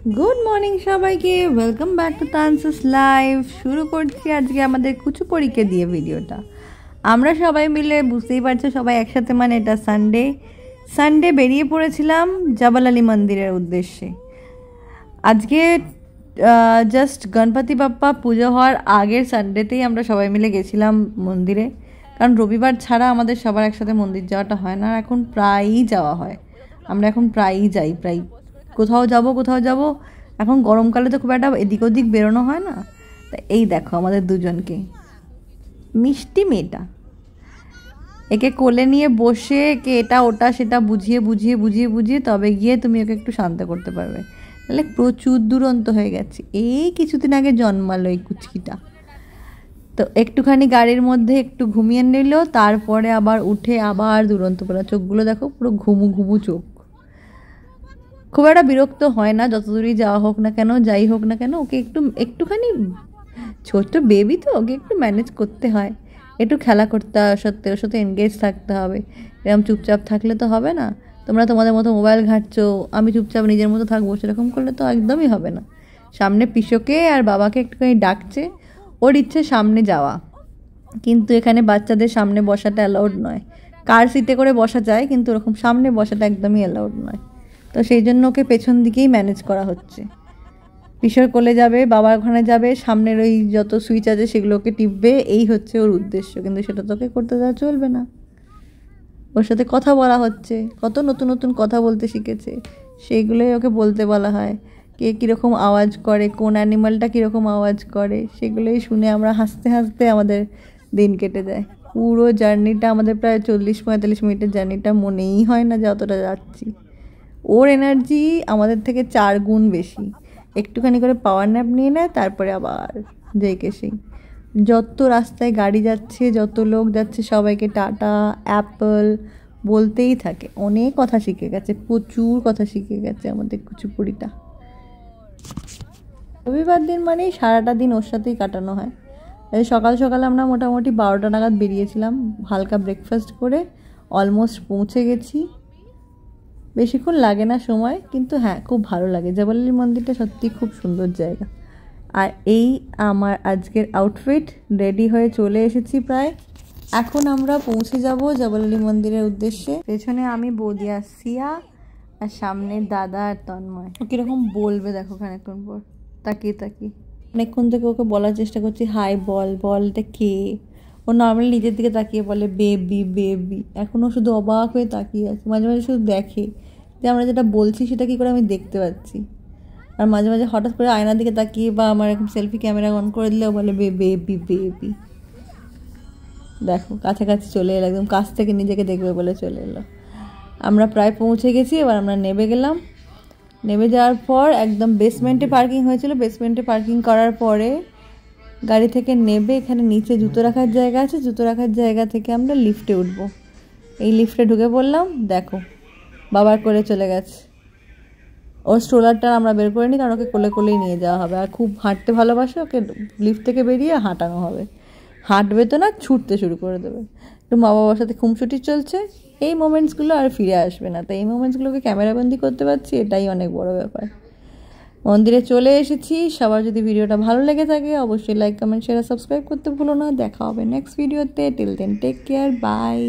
Good morning সবাইকে, welcome back to তানসুস live. শুরু করছি আজকে আমাদের কুচুপড়িকে দিয়ে ভিডিওটা। আমরা সবাই মিলে, বুঝতেই পারছো সবাই একসাথে, মানে এটা সানডে বেরিয়ে পড়েছিলাম জবাল আলী মন্দিরের উদ্দেশ্যে। আজকে জাস্ট গণপতি বাপ্পা পুজো হওয়ার আগের সানডেতেই আমরা সবাই মিলে গেছিলাম মন্দিরে, কারণ রবিবার ছাড়া আমাদের সবার একসাথে মন্দির যাওয়াটা হয় না। এখন প্রায়ই যাওয়া হয়, আমরা এখন প্রায়ই যাই, প্রায় কোথাও যাব। এখন গরমকালে তো খুব একটা এদিক ওদিক বেরোনো হয় না। তা এই দেখো আমাদের দুজনকে, মিষ্টি মেয়েটা, একে কোলে নিয়ে বসে একে এটা ওটা সেটা বুঝিয়ে তবে গিয়ে তুমি ওকে একটু শান্ত করতে পারবে, তাহলে প্রচুর দুরন্ত হয়ে গেছে। এই কিছুদিন আগে জন্মালো এই কুচকিটা, তো একটুখানি গাড়ির মধ্যে একটু ঘুমিয়ে নিল, তারপরে আবার উঠে আবার দুরন্ত পড়া। চোখগুলো দেখো, পুরো ঘুমু চোখ। খুব একটা বিরক্ত হয় না যত দূরই যাওয়া হোক না কেন, যাই হোক না কেন, ওকে একটুখানি ছোট্ট বেবি তো, ওকে একটু ম্যানেজ করতে হয়, একটু খেলা করতে হয়, ওর সাথে এনগেজ থাকতে হবে। এরকম চুপচাপ থাকলে তো হবে না। তোমরা তোমাদের মতো মোবাইল ঘাঁটছো, আমি চুপচাপ নিজের মতো থাকবো, সেরকম করলে তো একদমই হবে না। সামনে পিসোকে আর বাবাকে একটুখানি ডাকছে, ওর ইচ্ছে সামনে যাওয়া, কিন্তু এখানে বাচ্চাদের সামনে বসাটা অ্যালাউড নয়। কার সিটে করে বসা যায়, কিন্তু ওরকম সামনে বসাটা একদমই অ্যালাউড নয়। তো সেই জন্য ওকে পেছন দিকেই ম্যানেজ করা হচ্ছে। পিসোর কোলে যাবে, বাবার ওখানে যাবে, সামনের ওই যত সুইচ আছে সেগুলোকে টিপবে, এই হচ্ছে ওর উদ্দেশ্য। কিন্তু সেটা তোকে করতে দেওয়া চলবে না। ওর সাথে কথা বলা হচ্ছে, কত নতুন কথা বলতে শিখেছে, সেইগুলোই ওকে বলতে বলা হয়। কে কীরকম আওয়াজ করে, কোন অ্যানিমালটা কীরকম আওয়াজ করে, সেগুলোই শুনে আমরা হাসতে আমাদের দিন কেটে যায়। পুরো জার্নিটা আমাদের প্রায় 40-45 মিনিটের জার্নিটা মনেই হয় না যে অতটা যাচ্ছি। ওর এনার্জি আমাদের থেকে 4 গুণ বেশি। একটুখানি করে পাওয়ার ন্যাপ নিয়ে নেয়, তারপরে আবার যেকে সেই যত রাস্তায় গাড়ি যাচ্ছে, যত লোক যাচ্ছে, সবাইকে টাটা অ্যাপল বলতেই থাকে। অনেক কথা শিখে গেছে, প্রচুর কথা শিখে গেছে আমাদের কুচুপুড়িটা। রবিবার দিন মানেই সারাটা দিন ওর সাথেই কাটানো হয়। সকাল আমরা মোটামুটি 12টা নাগাদ বেরিয়েছিলাম, হালকা ব্রেকফাস্ট করে অলমোস্ট পৌঁছে গেছি। বেশিক্ষণ লাগে না সময়, কিন্তু হ্যাঁ খুব ভালো লাগে। জবাল আলী মন্দিরটা সত্যি খুব সুন্দর জায়গা। আর এই আমার আজকের আউটফিট, রেডি হয়ে চলে এসেছি প্রায়। এখন আমরা পৌঁছে যাব জবাল আলী মন্দিরের উদ্দেশ্যে। পেছনে আমি, বৌদিয়া, সিয়া, আর সামনে দাদা আর তন্ময়। ও কীরকম বলবে দেখো খানিকক্ষণ পর, তাকিয়ে অনেকক্ষণ থেকে ওকে বলার চেষ্টা করছি, হাই বল এটা কে। ও নর্মালি নিজের দিকে তাকিয়ে বলে বেবি। এখনও শুধু অবাক হয়ে তাকিয়ে আছে, মাঝে মাঝে শুধু দেখে যে আমরা যেটা বলছি সেটা কী করে আমি দেখতে পাচ্ছি। আর মাঝে মাঝে হঠাৎ করে আয়নার দিকে তাকিয়ে বা আমার এরকম সেলফি ক্যামেরা অন করে দিলেও বলে বেবি। দেখো কাছাকাছি চলে এলো, একদম কাছ থেকে নিজেকে দেখবে বলে চলে এলো। আমরা প্রায় পৌঁছে গেছি, এবার আমরা নেমে গেলাম। নেমে যাওয়ার পর একদম বেসমেন্টে পার্কিং হয়েছিল। বেসমেন্টে পার্কিং করার পরে গাড়ি থেকে নেবে, এখানে নিচে জুতো রাখার জায়গা আছে, জুতো রাখার জায়গা থেকে আমরা লিফটে উঠবো। এই লিফটে ঢুকে পড়লাম, দেখো বাবার কোলে চলে গেছে। ওর স্ট্রোলারটা আমরা বের করে নিই, কারণ ওকে কোলেই নিয়ে যাওয়া হবে। আর খুব হাঁটতে ভালোবাসে, ওকে লিফট থেকে বেরিয়ে হাঁটানো হবে। হাঁটবে তো না, ছুটতে শুরু করে দেবে। একটু মা বাবার সাথে খুমছুটি চলছে, এই মোমেন্টসগুলো আর ফিরে আসবে না। তাই এই মোমেন্টসগুলোকে ক্যামেরাবন্দি করতে পারছি, এটাই অনেক বড় ব্যাপার। মন্দিরে চলে এসেছি। সবার যদি ভিডিওটা ভালো লেগে থাকে অবশ্যই লাইক, কমেন্ট, শেয়ার, সাবস্ক্রাইব করতে ভুলো না। দেখা হবে নেক্সট ভিডিওতে। Till then take care, by.